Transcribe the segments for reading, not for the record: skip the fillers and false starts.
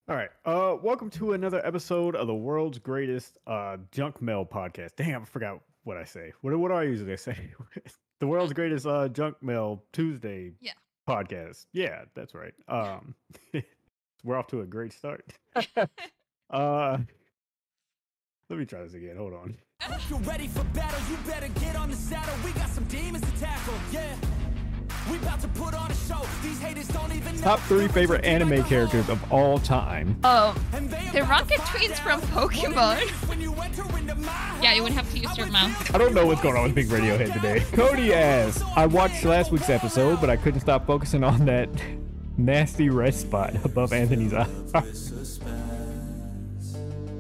All right. Welcome to another episode of the world's greatest junk mail podcast. Damn, I forgot what I say. What do I usually say? The Uh, world's greatest junk mail Tuesday yeah. podcast. Yeah, that's right. We're off to a great start. uh, let me try this again. Hold on. Hope you're ready for battle, you better get on the saddle. We got some demons to tackle, yeah. We about to put on a show. These haters don't even know. Top 3 favorite anime characters of all time. The rocket tweets from Pokemon. Yeah, you would have to use your mouth. I don't know what's going on with Big Radiohead today. Cody asks, I watched last week's episode, but I couldn't stop focusing on that nasty red spot above Anthony's eye.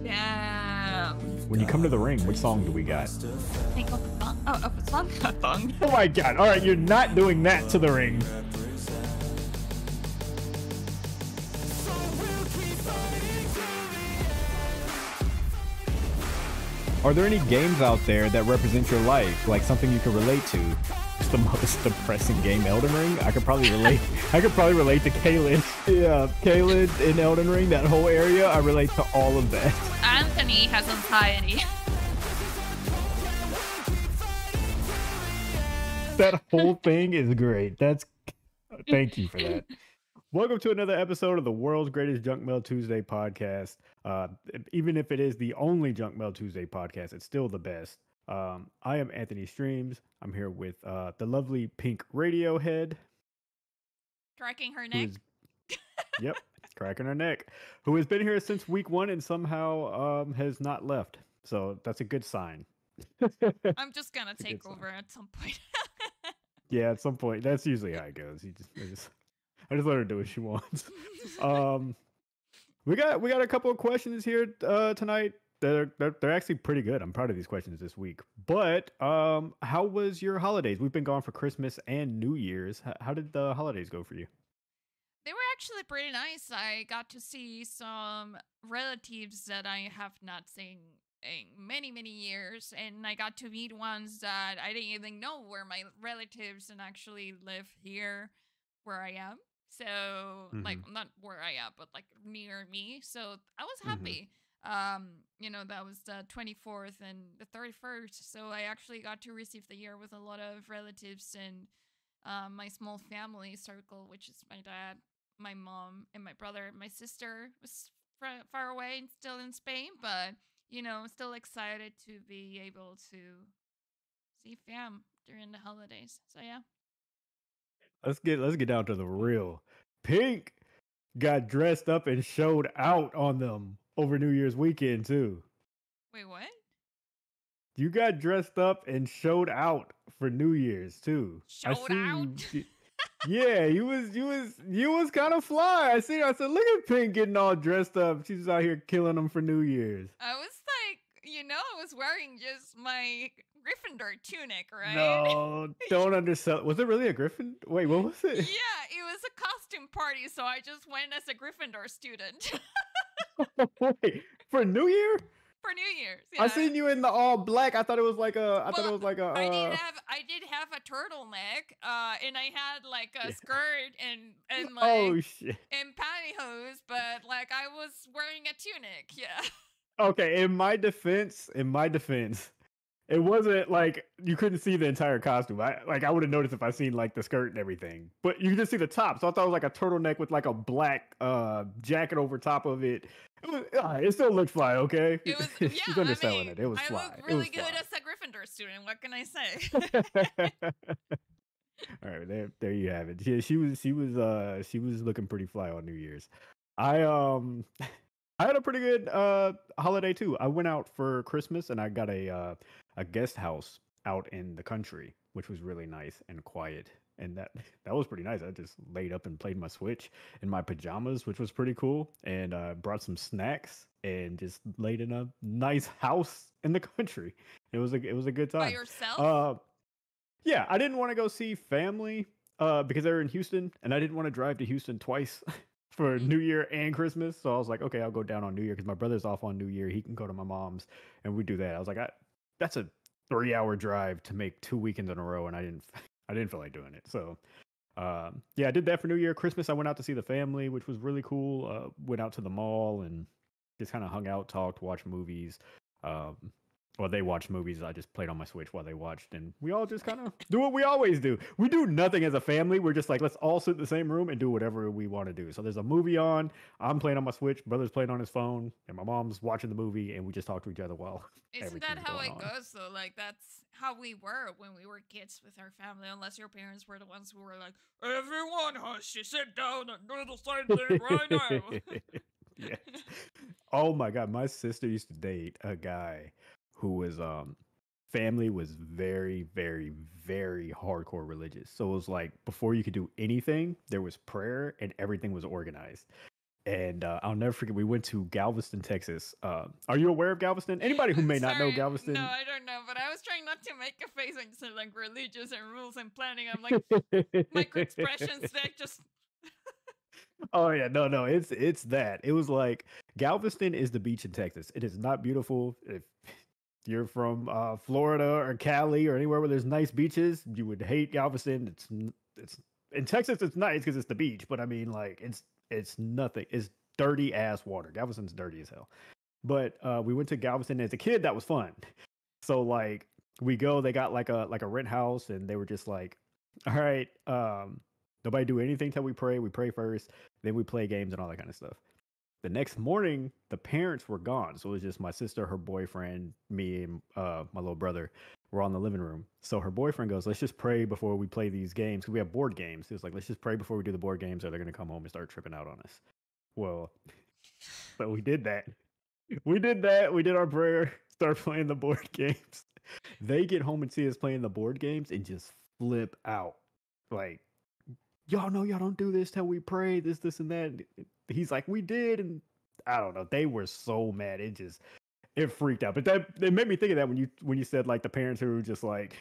Damn. When you come to the ring, which song do we got? Think of a song. Oh, of a song? A song. Oh my god. All right, you're not doing that to the ring. Are there any games out there that represent your life, like something you can relate to? It's the most depressing game, Elden Ring. I could probably relate. I could probably relate to Caelid. Yeah, Caelid in Elden Ring, that whole area. I relate to all of that. Anthony has anxiety. That whole thing is great. Thank you for that. Welcome to another episode of the world's greatest Junk Mail Tuesday podcast. Even if it is the only Junk Mail Tuesday podcast, it's still the best. I am Anthony Streams. I'm here with the lovely Pink Radiohead. Cracking her neck. Yep, cracking her neck. Who has been here since week 1 and somehow has not left. So that's a good sign. I'm just gonna take over at some point. Yeah, at some point. That's usually how it goes. I just let her do what she wants. We got a couple of questions here tonight. They're actually pretty good. I'm proud of these questions this week. But how was your holidays? We've been gone for Christmas and New Year's. How did the holidays go for you? They were actually pretty nice. I got to see some relatives that I have not seen in many years, and I got to meet ones that I didn't even know were my relatives and actually live here where I am. So like not where I am, but like near me. So I was happy. That was the 24th and the 31st. So I actually got to receive the year with a lot of relatives and my small family circle, which is my dad, my mom, and my brother. My sister was far away and still in Spain, but still excited to be able to see fam during the holidays. So yeah. Let's get down to the real. Pink got dressed up and showed out on them over New Year's weekend too. Wait, what? You got dressed up and showed out for New Year's too. Showed out? Yeah, you was kind of fly. I said, look at Pink getting all dressed up. She's out here killing them for New Year's. I was like, I was wearing just my Gryffindor tunic, right? No, don't undersell. Was it really a Griffin? Wait, what was it? Yeah, it was a costume party, so I just went as a Gryffindor student. Wait, for New Year? For New Year's, yeah. I seen you in the all black. I thought it was like a. I did have a turtleneck, and I had like a skirt and like oh shit and pantyhose, but like I was wearing a tunic. Yeah. Okay, in my defense, it wasn't like you couldn't see the entire costume. I would have noticed if I seen like the skirt and everything, but you could just see the top. So I thought it was like a turtleneck with like a black jacket over top of it. It still looked fly, okay? It was, yeah, she's underselling it. It was fly. I look really good as a Gryffindor student. What can I say? All right, there you have it. Yeah, she was looking pretty fly on New Year's. I had a pretty good holiday too. I went out for Christmas and I got a guest house out in the country, which was really nice and quiet. And that was pretty nice. I just laid up and played my Switch in my pajamas, which was pretty cool. And brought some snacks and just laid in a nice house in the country. It was a good time. By yourself? Yeah, I didn't want to go see family because they were in Houston, and I didn't want to drive to Houston twice for New Year and Christmas. So I was like, okay, I'll go down on New Year because my brother's off on New Year. He can go to my mom's, and we do that. I was like, that's a 3-hour drive to make 2 weekends in a row, and I didn't feel like doing it. So Yeah, I did that for New Year. Christmas, I went out to see the family, which was really cool. Went out to the mall and just kind of hung out, talked, watched movies. Um, well, they watched movies. I just played on my Switch while they watched, and we all just kind of do what we always do. We do nothing as a family. We're just like, let's all sit in the same room and do whatever we want to do. So there's a movie on. I'm playing on my Switch. Brother's playing on his phone, and my mom's watching the movie, and we just talk to each other while Isn't that everything's how going it on. goes though? Like that's how we were when we were kids with our family, unless your parents were the ones who were like, everyone hush, you sit down and do the same thing right now. Yes. Oh my god, my sister used to date a guy who was family was very, very, very hardcore religious. So it was like before you could do anything, there was prayer and everything was organized. And I'll never forget, we went to Galveston, Texas. Are you aware of Galveston? Anybody who may not know Sorry, Galveston? no, I don't know, but I was trying not to make a face when you said like religious and rules and planning. I'm like micro expressions that just Oh yeah, no, it's that. It was like Galveston is the beach in Texas. It is not beautiful. If you're from Florida or Cali or anywhere where there's nice beaches, you would hate Galveston. It's in Texas. It's nice because it's the beach, but I mean, like it's nothing. It's dirty ass water. Galveston's dirty as hell. But we went to Galveston as a kid. That was fun. So like we go. They got like a rent house, and they were just like, all right, nobody do anything till we pray. We pray first, then we play games and all that kind of stuff. The next morning, the parents were gone. So it was just my sister, her boyfriend, me, and my little brother were on the living room. So her boyfriend goes, let's just pray before we play these games. Because we have board games. He was like, let's just pray before we do the board games or they're going to come home and start tripping out on us. Well, so we did that. We did that. We did our prayer, start playing the board games. They get home and see us playing the board games and just flip out. Like, y'all know y'all don't do this till we pray, this, and that. He's like, we did, and I don't know. They were so mad. It freaked out. But it made me think of that when you said like the parents who were just like,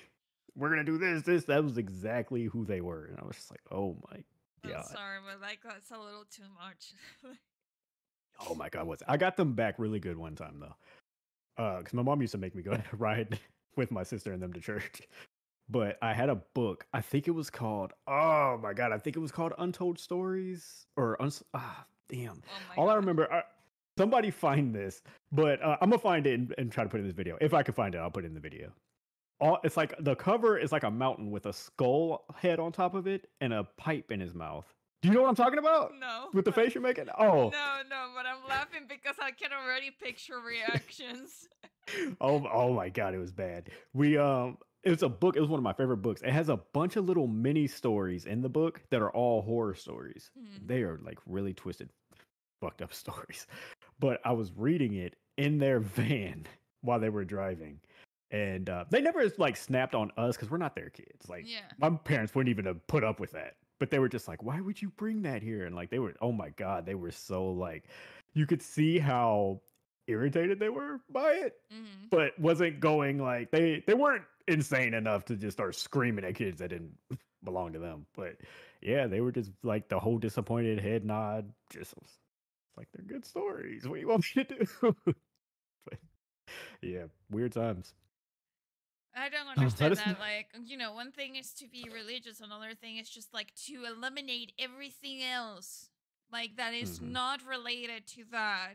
we're gonna do this. That was exactly who they were, and I was just like, oh my I'm god. sorry, but like that's a little too much. Oh my god, I got them back really good one time though. Because my mom used to make me go ride with my sister and them to church. But I had a book. I think it was called. Oh my god! I think it was called Untold Stories or damn. Oh my All I God. remember. Somebody find this, but I'm gonna find it and try to put it in this video. If I can find it, I'll put it in the video. It's like the cover is like a mountain with a skull head on top of it and a pipe in his mouth. Do you know what I'm talking about? No. With the face you're making? Oh. No, but I'm laughing because I can already picture reactions. Oh my god, it was bad. It's a book. It was one of my favorite books. It has a bunch of little mini stories in the book that are all horror stories. They are like really twisted, fucked up stories. But I was reading it in their van while they were driving, and they never like snapped on us because we're not their kids. Like Yeah. my parents wouldn't even have put up with that. But they were just like, why would you bring that here? And like they were, oh my god, they were so like, you could see how irritated they were by it, but wasn't going like they weren't insane enough to just start screaming at kids that didn't belong to them. But yeah, they were just like the whole disappointed head nod. Just like they're good stories. What do you want me to do? But yeah, weird times. I don't Let understand us that. know. Like, one thing is to be religious, another thing is just like to eliminate everything else, like that is Mhm. not related to that.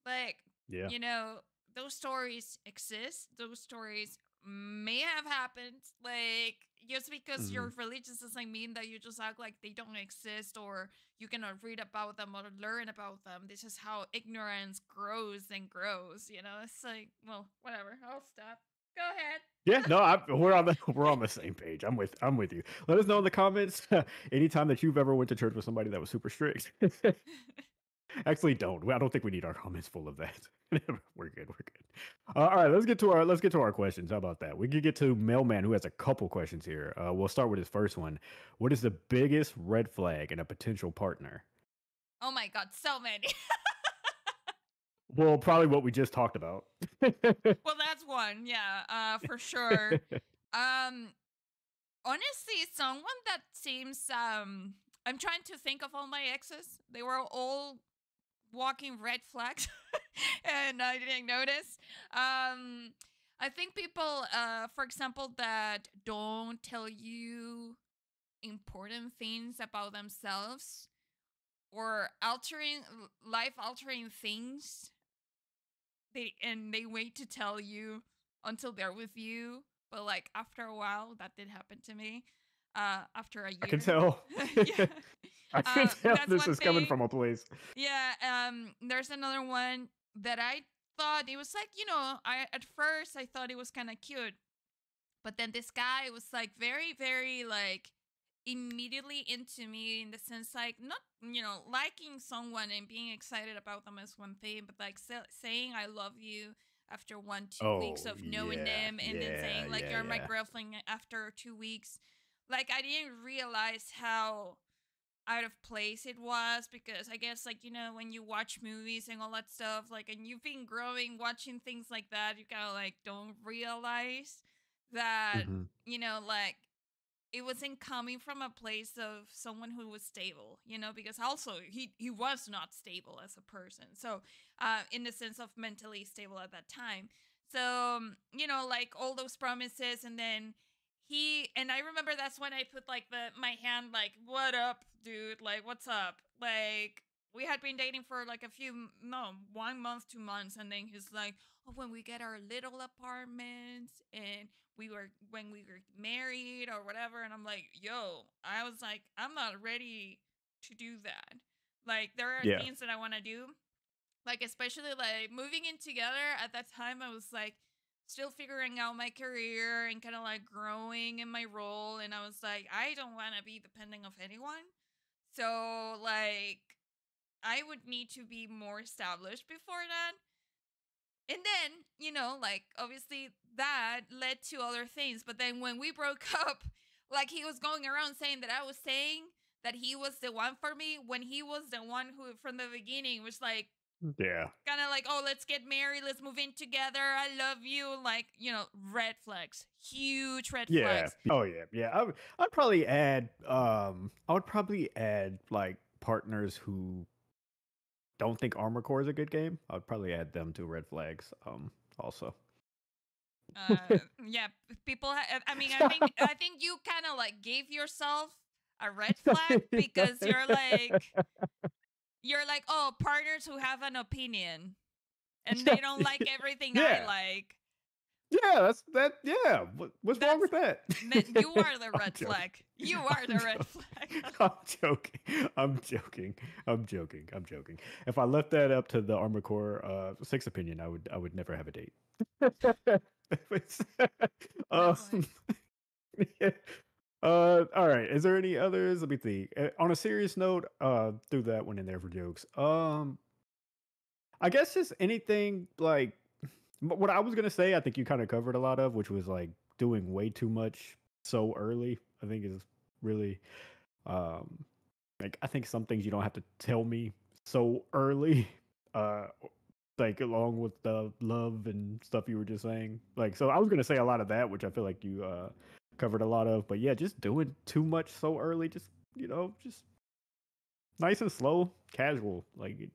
Like, Yeah. those stories exist. Those stories may have happened. Like, just because you're religious doesn't mean that you just act like they don't exist or you cannot read about them or learn about them. This is how ignorance grows and grows. It's like, well, whatever. I'll stop. Go ahead. Yeah, no, we're on the same page. I'm with you. Let us know in the comments anytime that you've ever went to church with somebody that was super strict. Actually, don't. I don't think we need our comments full of that. We're good. All right, let's get to our questions. How about that? We could get to Mailman, who has a couple questions here. We'll start with his first one. What is the biggest red flag in a potential partner? Oh my God, so many. Well, probably what we just talked about. Well, that's one, yeah, for sure. Honestly, someone that seems I'm trying to think of all my exes. They were all walking red flags and I didn't notice. I think people, for example, that don't tell you important things about themselves or altering life altering things, they wait to tell you until they're with you. But like after a while, that did happen to me. After a I can year. tell. Yeah. I can tell That's this one is coming thing. from a place. Yeah. There's another one that I thought it was like, I at first I thought it was kind of cute, but then this guy was like very, very like immediately into me in the sense like not liking someone and being excited about them is one thing, but like saying I love you after 1-2 weeks Oh of knowing yeah, them, and then yeah, saying like yeah, you're my yeah. girlfriend after 2 weeks. Like I didn't realize how out of place it was, because I guess like when you watch movies and all that stuff, like, and you've been growing watching things like that, you kind of like don't realize that Hmm. like it wasn't coming from a place of someone who was stable, because also he was not stable as a person. So, in the sense of mentally stable at that time. So, like all those promises, and then and I remember that's when I put like my hand like, what up, dude? Like, what's up? Like, we had been dating for like no, 1 month, 2 months, and then he's like, oh, when we get our little apartments and when we were married or whatever. And I'm like, yo, I was like, I'm not ready to do that. Like, there are Yeah, things that I want to do, like especially like moving in together. At that time I was like still figuring out my career and kind of like growing in my role, and I was like, I don't want to be depending of anyone. So like I would need to be more established before that. And then, like obviously that led to other things. But then when we broke up, like he was going around saying that I was saying that he was the one for me, when he was the one who from the beginning was like yeah, kind of like, oh, let's get married, let's move in together, I love you. Like, red flags, huge red yeah. flags. Oh yeah, yeah. I'd probably add. I would probably add like partners who don't think Armor Core is a good game. I'd probably add them to red flags. Also. Yeah, people. I mean, I think you kind of like gave yourself a red flag, because you're like, oh, partners who have an opinion and they don't like everything I Yeah, like. yeah. That's that. Yeah. What's wrong That's with that? you are the I'm red joking. flag. You are I'm the red joking. flag. I'm joking. I'm joking. I'm joking. I'm joking. If I left that up to the Armor Core 6 opinion, I would never have a date. Good um, point. yeah. All right. Is there any others? Let me think. On a serious note, threw that one in there for jokes. I guess just anything like what I was gonna say. I think you kind of covered a lot of, which was like doing way too much so early. I think is really um like I think some things you don't have to tell me so early. Uh, like along with the love and stuff you were just saying. Like so, I was gonna say a lot of that, which I feel like you covered a lot of. But yeah, just doing too much so early, just just nice and slow, casual. Like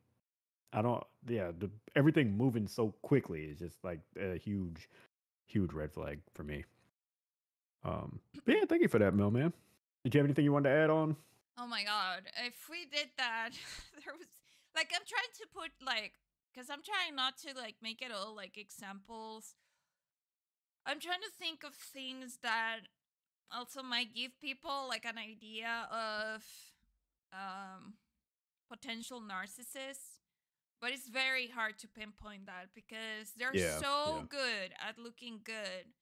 I don't, yeah, everything moving so quickly is just like a huge, huge red flag for me. But yeah, thank you for that, Mel, man. Did you have anything you wanted to add on? Oh my god, if we did that, there was like, I'm trying to put like, because I'm trying not to like make it all like examples. I'm trying to think of things that also might give people like an idea of um potential narcissists. But it's very hard to pinpoint that, because they're Yeah, yeah, so good at looking good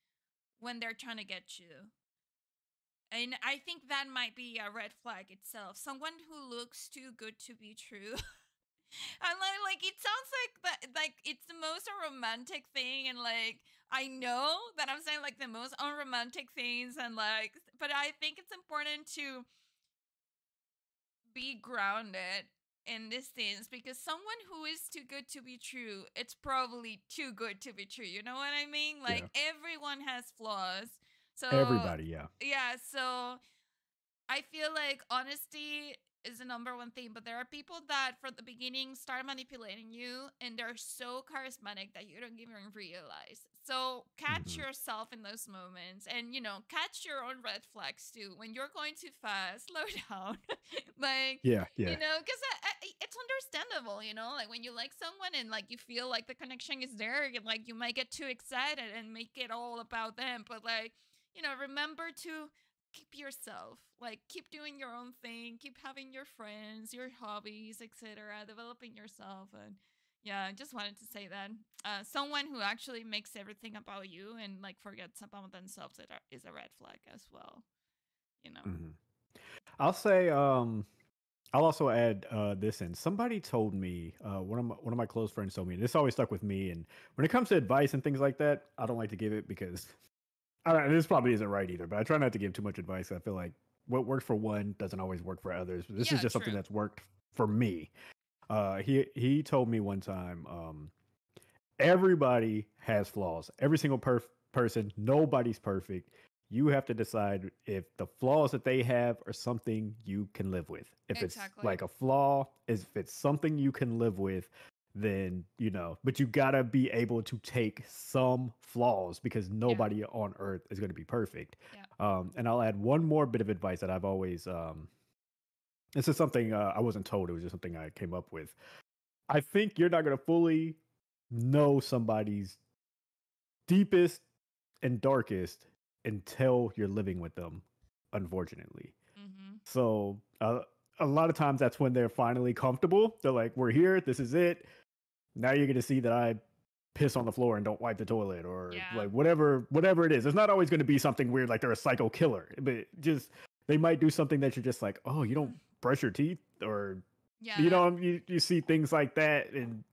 when they're trying to get you. And I think that might be a red flag itself. Someone who looks too good to be true. I'm like, it sounds like that, like it's the most romantic thing, and like I know that I'm saying like the most unromantic things, and like, but I think it's important to be grounded in these things, because someone who is too good to be true, it's probably too good to be true. You know what I mean? Like yeah. everyone has flaws. So Everybody, yeah, yeah, so I feel like honesty is the number one thing, but there are people that from the beginning start manipulating you and they're so charismatic that you don't even realize. So catch Mhm. yourself in those moments and, catch your own red flags too. When you're going too fast, slow down. Like, Yeah, yeah. because it's understandable, like when you like someone and like you feel like the connection is there, and, like you might get too excited and make it all about them. But like, remember to keep yourself, like keep doing your own thing, keep having your friends, your hobbies, etc., developing yourself. And yeah, I just wanted to say that someone who actually makes everything about you and like forgets about themselves is a red flag as well, you know. Mhm. I'll say, I'll also add this in. Somebody told me, one of my close friends told me, this always stuck with me. And when it comes to advice and things like that, I don't like to give it because I don't, this probably isn't right either. But I try not to give too much advice. I feel like what works for one doesn't always work for others. This is Yeah, just something true. that's worked for me. He told me one time, everybody has flaws. Every single person, nobody's perfect. You have to decide if the flaws that they have are something you can live with. If it's Exactly. like a flaw, if it's something you can live with, then but you gotta be able to take some flaws because Yeah. nobody on earth is going to be perfect. Yeah. And I'll add one more bit of advice that I've always, this is something I wasn't told, it was just something I came up with. I think you're not going to fully know somebody's deepest and darkest until you're living with them, unfortunately. Mhm. So a lot of times that's when they're finally comfortable. They're like, we're here, this is it. Now you're going to see that I piss on the floor and don't wipe the toilet, or Yeah. like whatever it is. It's not always going to be something weird like they're a psycho killer, but just they might do something that you're just like, oh, you don't brush your teeth, or Yeah. you see things like that, and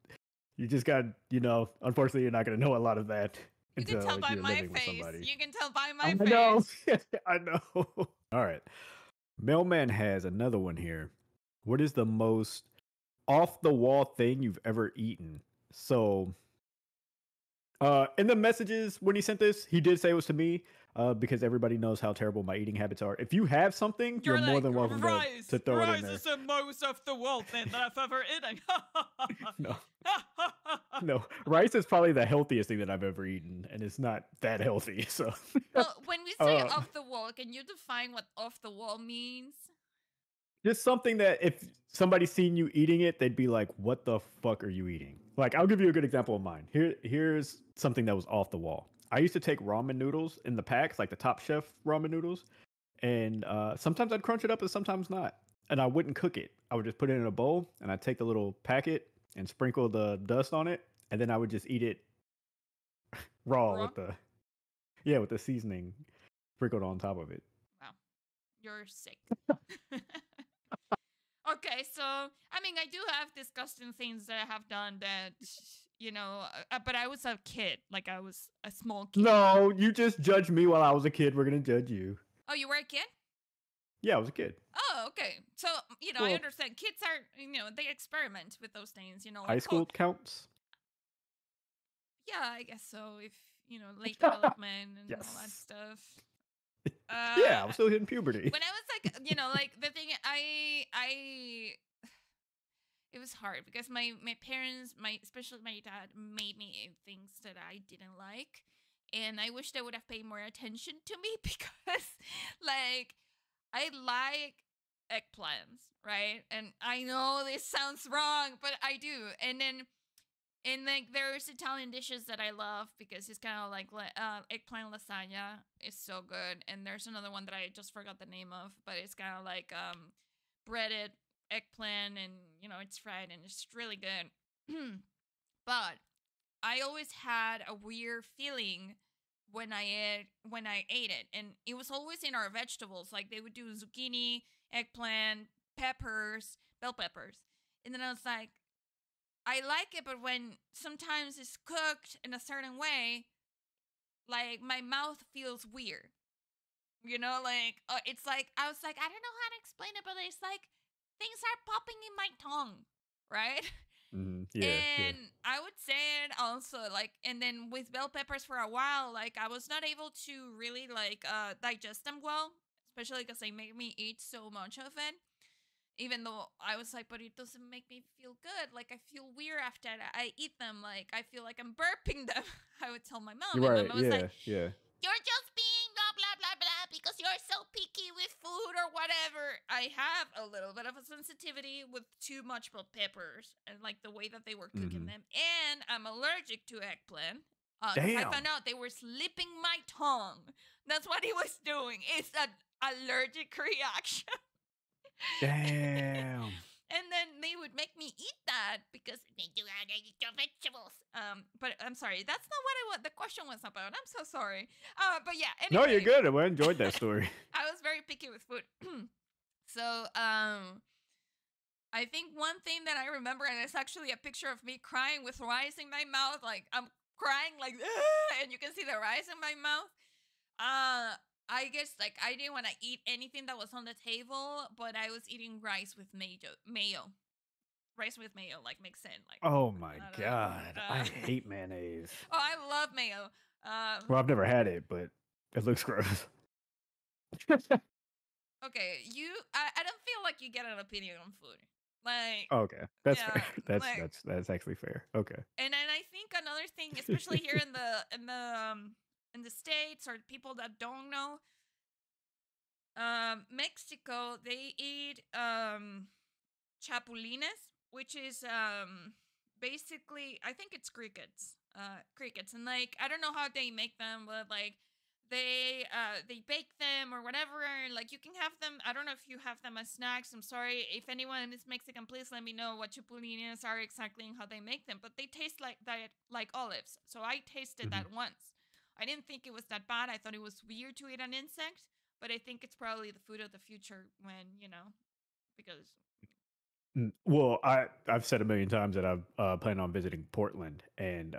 you just got, unfortunately, you're not going to know a lot of that You can tell until by you're my living with face. somebody. You can tell by I my know. face. I know. All right. Mailman has another one here. What is the most off the wall thing you've ever eaten? So, in the messages when he sent this, he did say it was to me, because everybody knows how terrible my eating habits are. If you have something, you're You're more like, than welcome to throw it in rice there. is the most of the world thing that I've ever eaten. No. No, rice is probably the healthiest thing that I've ever eaten, and it's not that healthy. So, Well, when we say uh, off the wall, can you define what off the wall means? just something that if somebody seen you eating it, they'd be like, "What the fuck are you eating?" Like, I'll give you a good example of mine. Here's something that was off the wall. I used to take ramen noodles in the packs, like the Top Chef ramen noodles, and sometimes I'd crunch it up, and sometimes not. And I wouldn't cook it. I would just put it in a bowl, and I'd take the little packet and sprinkle the dust on it, and then I would just eat it raw Raw? with the seasoning sprinkled on top of it. Wow. You're sick. Okay, so I mean, I do have disgusting things that I have done that, but I was a kid, like I was a small kid. No, you just judged me while I was a kid. We're gonna judge you. Oh, you were a kid? Yeah, I was a kid. Oh, okay. So, I Well, understand. Kids are, they experiment with those things, high like, oh, school counts. yeah, I guess so. If, late development and all that Yes. stuff. Yeah, I was still hitting puberty. When I was like, like the thing, it was hard because my parents, especially my dad, made me eat things that I didn't like, and I wish they would have paid more attention to me because, like, I like eggplants, right? And I know this sounds wrong, but I do. And like there's Italian dishes that I love because it's kind of like eggplant lasagna is so good. And there's another one that I just forgot the name of, but it's kind of like breaded eggplant, and it's fried and it's really good. But I always had a weird feeling when I ate it, and it was always in our vegetables. Like they would do zucchini, eggplant, peppers, bell peppers, and then I was like, I like it, but when sometimes it's cooked in a certain way, like my mouth feels weird. Like it's like I was like, I don't know how to explain it, but it's like things are popping in my tongue, right? Yeah, yeah. And I would say it also, like, and then with bell peppers for a while, like I was not able to really like digest them well, especially because they made me eat so much of it. Even though I was like, but it doesn't make me feel good. Like I feel weird after I eat them. Like I feel like I'm burping them. I would tell my mom, You're and my right. mom was like, Yeah. Yeah. "You're just being blah blah blah blah because you're so picky with food or whatever." I have a little bit of a sensitivity with too much bell peppers and like the way that they were cooking Hmm. them, and I'm allergic to eggplant. Because I found Damn. out they were slipping my tongue. That's what he was doing. It's an allergic reaction. Damn. And then they would make me eat that because they do how to eat your vegetables. But I'm sorry, that's not what I want. The question was about. I'm so sorry. But yeah, No, you're anyway, good. I enjoyed that story. I was very picky with food. So I think one thing that I remember, and it's actually a picture of me crying with rice in my mouth, like I'm crying like, and you can see the rice in my mouth. I guess like I didn't want to eat anything that was on the table, but I was eating rice with mayo, rice with mayo, like mixed in, like Oh my I don't know. god, I hate mayonnaise. Oh, I love mayo. Well, I've never had it, but it looks gross. Okay, I don't feel like you get an opinion on food, like Okay, that's yeah, fair. That's like, that's actually fair. Okay. and then I think another thing, especially here in the States or people that don't know, Mexico, they eat chapulines, which is basically I think it's crickets. Crickets. And like I don't know how they make them, but like they bake them or whatever. Like you can have them. I don't know if you have them as snacks. I'm sorry if anyone is Mexican, please let me know what chapulines are exactly and how they make them. But they taste like that, like olives. So I tasted Mhm. that once. I didn't think it was that bad. I thought it was weird to eat an insect, but I think it's probably the food of the future when, because Well, I've said a million times that I've planned on visiting Portland, and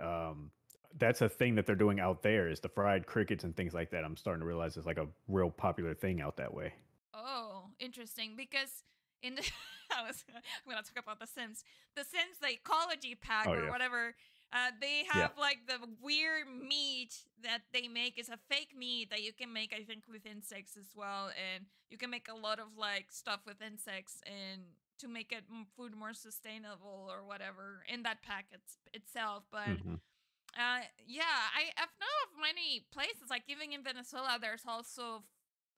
that's a thing that they're doing out there is the fried crickets and things like that. I'm starting to realize it's like a real popular thing out that way. oh, interesting. Because in the I'm gonna talk about the Sims. The Sims, the ecology pack Oh or yeah, whatever. They yeah. have like the weird meat that they make is a fake meat that you can make, I think, with insects as well, and you can make a lot of like stuff with insects and to make it food more sustainable or whatever in that pack itself. But Hmm. yeah, I've known of many places, like even in Venezuela, there's also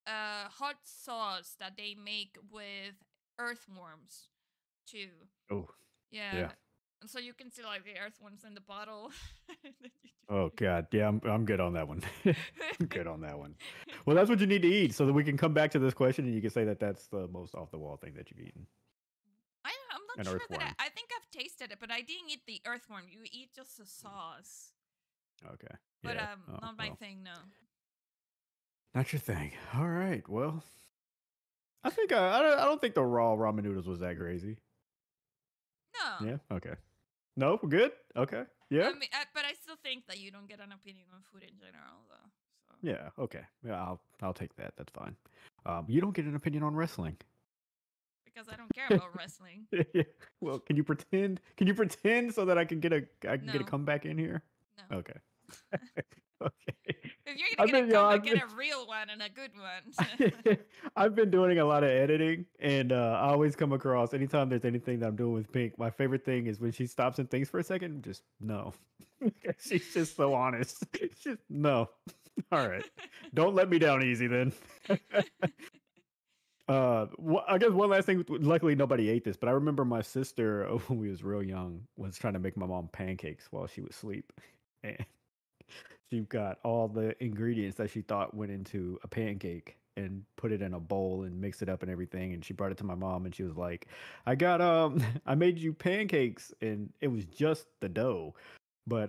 hot sauce that they make with earthworms too. Oh Yeah, yeah. and so you can see like the earthworms in the bottle. Oh god, yeah. I'm good on that one. I'm good on that one. Well, that's what you need to eat so that we can come back to this question and you can say that that's the most off the wall thing that you've eaten. I'm not An sure that earthworm. I think I've tasted it, but I didn't eat the earthworm. You eat just the sauce, Okay. but Yeah. Oh not my well. thing. No, Not your thing. All right. Well, I think I don't think the raw ramen noodles was that crazy. no. Yeah. Okay. No, we're good. Okay. Yeah. I mean, but I still think that you don't get an opinion on food in general, though. So Yeah. Okay. Yeah. I'll take that. That's fine. You don't get an opinion on wrestling. because I don't care about wrestling. Yeah. Well, can you pretend? Can you pretend so that I can get a No, comeback in here? no. Okay. Okay. If you're gonna I've get a been, you know, comeback, get a real one and a good one. I've been doing a lot of editing, and I always come across anytime there's anything that I'm doing with Pink. My favorite thing is when she stops and thinks for a second. Just no, she's just so honest. She's no. All right, don't let me down easy then. I guess one last thing. Luckily, nobody ate this, but I remember my sister when we was real young was trying to make my mom pancakes while she was asleep, and she got all the ingredients that she thought went into a pancake and put it in a bowl and mixed it up and everything. And she brought it to my mom and she was like, I got I made you pancakes, and it was just the dough. But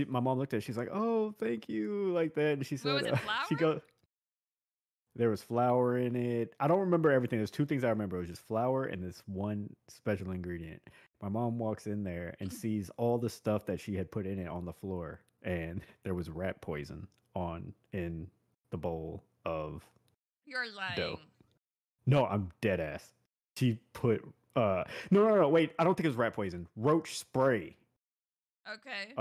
my mom looked at it, she's like, oh, thank you, like that. And she What said, was it, flour? she goes, there was flour in it. I don't remember everything. There's two things I remember. It was just flour and this one special ingredient. My mom walks in there and sees all the stuff that she had put in it on the floor, and there was rat poison on in the bowl of You're dough. lying. No, I'm dead ass. She put no, wait, I don't think it was rat poison. Roach spray Okay.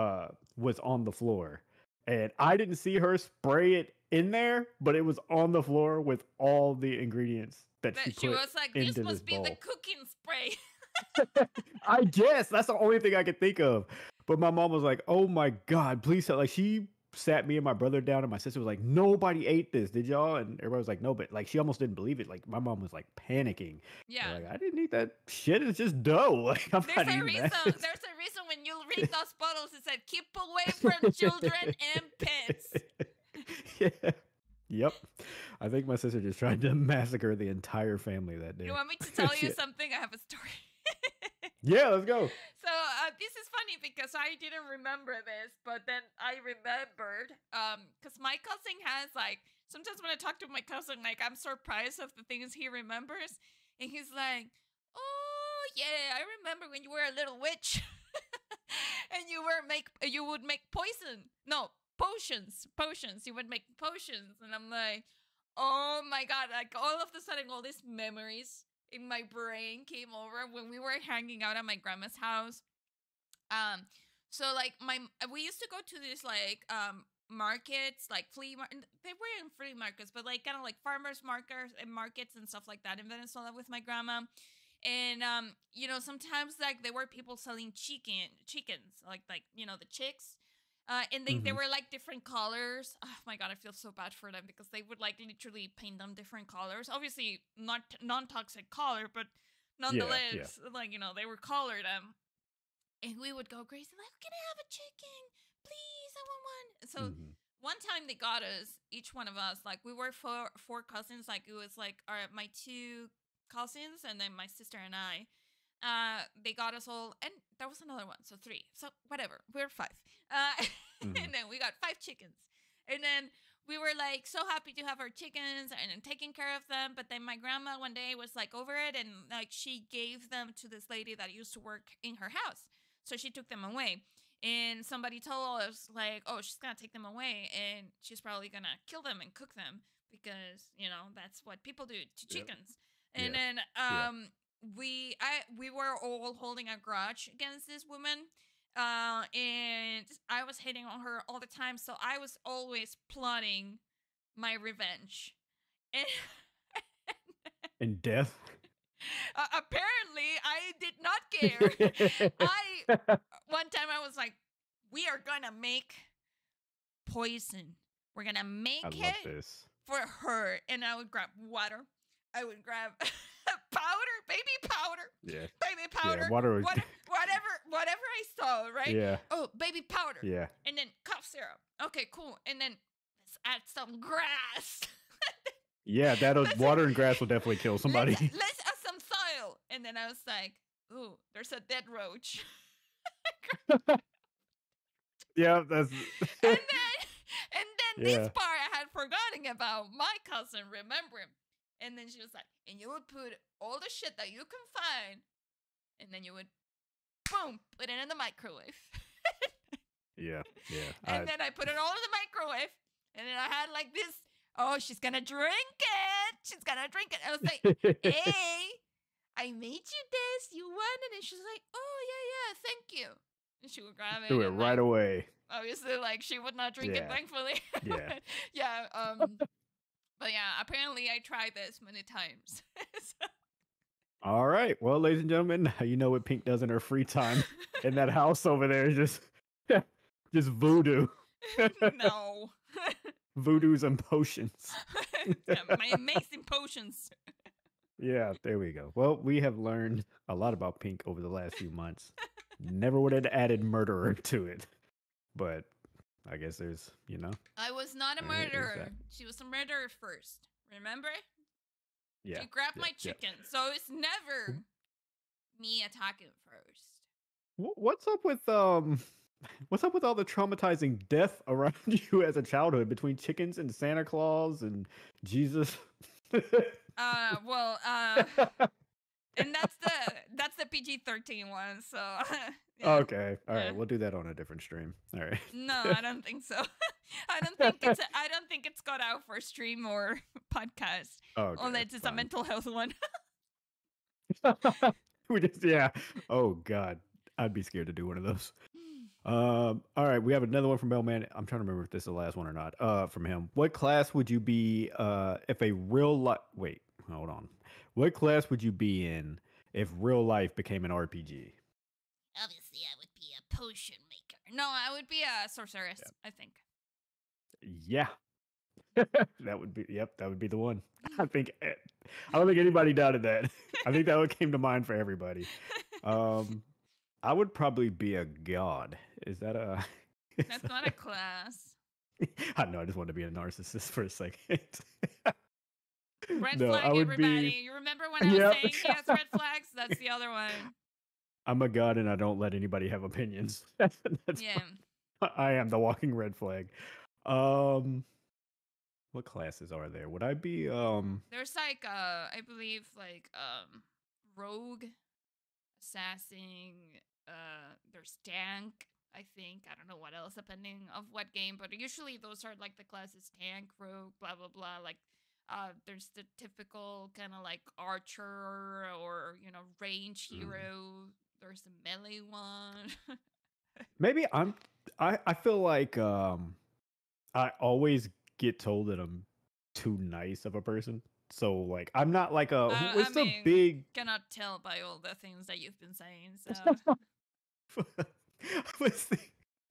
was on the floor. And I didn't see her spray it in there, but it was on the floor with all the ingredients that she She put was like, this into this must be the bowl. cooking spray. I guess that's the only thing I could think of. But my mom was like, "Oh my god, please!" Like she sat me and my brother down, and my sister was like, "Nobody ate this, did y'all?" And everybody was like, "No," but like she almost didn't believe it. Like my mom was like panicking. Yeah. Like I didn't eat that shit. It's just dough. Like I'm There's not a eating reason. that. There's a reason when you read those bottles, it said, "Keep away from children and pets." Yeah. Yep. I think my sister just tried to massacre the entire family that day. You want me to tell you Shit. something? I have a story. Yeah, let's go. So this is funny because I didn't remember this, but then I remembered because my cousin has like sometimes when I talk to my cousin, like I'm surprised of the things he remembers, and he's like, "Oh yeah, I remember when you were a little witch, and you would make potions. You would make potions," and I'm like, "Oh my god!" Like all of a sudden, all these memories in my brain came over when we were hanging out at my grandma's house. So like we used to go to these like markets, like they weren't flea markets, but like kind of like farmers markets and markets and stuff like that in Venezuela with my grandma. And you know, sometimes like there were people selling chickens, like you know, the chicks. And they were like different colors. Oh my god, I feel so bad for them because they would like literally paint them different colors. Obviously, not non-toxic color, but nonetheless, like you know, they were colored. And we would go crazy like, "Can I have a chicken, please? I want one." So one time they got us, each one of us, like we were four cousins. Like it was like my two cousins and then my sister and I. They got us all, and there was another one, so 3. So whatever, we're 5. And then we got 5 chickens, and then we were like so happy to have our chickens and taking care of them. But then my grandma one day was like over it, and like she gave them to this lady that used to work in her house, so she took them away. And somebody told us like, "Oh, she's gonna take them away, and she's probably gonna kill them and cook them because you know that's what people do to chickens." And then we were all holding a grudge against this woman, and I was hating on her all the time, so I was always plotting my revenge. And And death. apparently I did not care. One time I was like, "We are gonna make poison. We're gonna make I it love this. for her." And I would grab water. I would grab powder, baby powder. Yeah. Baby powder. Yeah, water was... whatever I saw, right? Yeah. Oh, baby powder. Yeah. And then cough syrup. Okay, cool. And then let's add some grass. Yeah, water and grass will definitely kill somebody. Let's add some soil. And then I was like, "Ooh, there's a dead roach." Yeah, that's... and then this part I had forgotten about. My cousin remembered. And then she was like, "And you would put all the shit that you can find, and then you would, boom, put it in the microwave." Yeah. And then I put it all in the microwave, and then I had like this, "Oh, she's gonna drink it. She's gonna drink it." I was like, "Hey, I made you this. You want it?" And she's like, "Oh, yeah, thank you." And she would grab it. Do it right away. Obviously, like, she would not drink it, thankfully. Yeah. But yeah, apparently I tried this many times. So. All right. Well, ladies and gentlemen, you know what Pink does in her free time. In that house over there is just voodoo. No. Voodoos and potions. My amazing potions. Yeah, there we go. Well, we have learned a lot about Pink over the last few months. Never would have added murderer to it. But I guess there's, you know. I was not a murderer. She was a murderer first. Remember? Yeah. She grabbed my chicken. So it's never me attacking first. What's up with all the traumatizing death around you as a childhood between chickens and Santa Claus and Jesus? And that's the PG-13 one, so yeah. Okay. All right, we'll do that on a different stream. All right. No, I don't think so. I don't think it's got out for stream or podcast. Okay, unless it's a mental health one. Oh god. I'd be scared to do one of those. All right, we have another one from Bellman. I'm trying to remember if this is the last one or not. From him. What class would you be if a real life... Wait, hold on. What class would you be in if real life became an RPG? Obviously, I would be a potion maker. No, I would be a sorceress, I think. Yeah. That would be, that would be the one. I think, I don't think anybody doubted that. I think that one came to mind for everybody. I would probably be a god. Is that a? That's not a class. I know. I just wanted to be a narcissist for a second. Red No, flag, I would everybody. be. You remember when I was Yep. saying he has red flags? That's the other one. I'm a god, and I don't let anybody have opinions. That's Yeah. I am the walking red flag. Um, what classes are there? Would I be There's like I believe like rogue, assassin, there's tank, I think. I don't know what else depending of what game, but usually those are like the classes tank, rogue, blah blah blah. Like there's the typical kind of like archer or range hero. There's the melee one. maybe I feel like I always get told that I'm too nice of a person. So like I'm not like a what's I the mean, big cannot tell by all the things that you've been saying. So what's the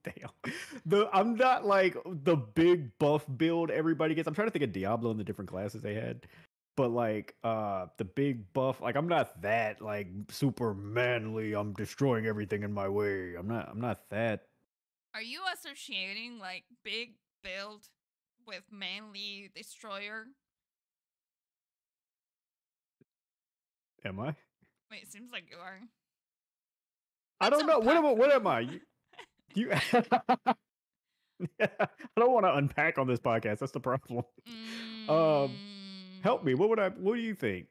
damn I'm not like the big buff build everybody gets. I'm trying to think of Diablo and the different classes they had. But like the big buff, like I'm not that like super manly, I'm destroying everything in my way. I'm not that. are you associating like big build with manly destroyer? Am I? Wait, it seems like you are. I Let's don't know. unpack What that. am I? You I don't want to unpack on this podcast. That's the problem. Help me. What do you think?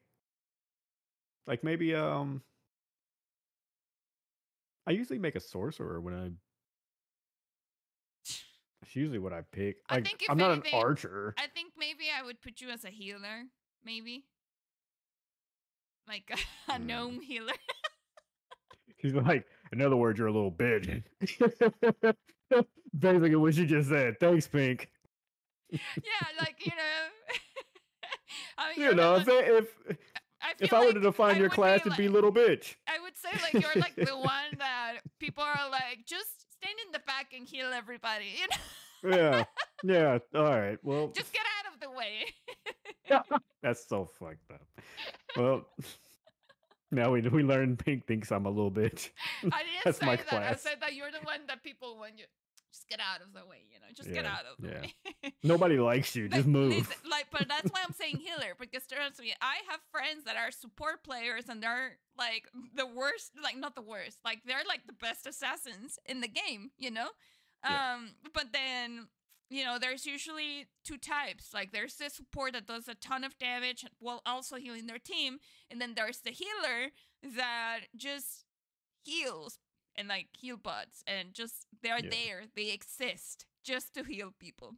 Like maybe I usually make a sorcerer when that's usually what I pick. I Like think if I'm not an anything, archer. I think maybe I would put you as a healer. Maybe like a gnome healer. He's like, in other words, you're a little bitch. Basically what you just said. Thanks, Pink. Yeah, like I mean, You you're know, the one. I if feel I were like to define I your would class, be it'd be like, little bitch. I would say like you're like the one that people are like, just stand in the back and heal everybody. Yeah. All right. Well, Just get out of the way. that's so fucked up. Well, now we learn Pink thinks I'm a little bitch. I didn't That's say my that. I class. said that you're the one that people want you. Just get out of the way. Just get out of the way. Nobody likes you. Just move. Listen, but that's why I'm saying healer, because trust me, I have friends that are support players and they're like the worst, like not the worst, like they're like the best assassins in the game, But then, there's usually two types. Like there's the support that does a ton of damage while also healing their team, and then there's the healer that just heals and like heal bots and just they're there, they exist just to heal people.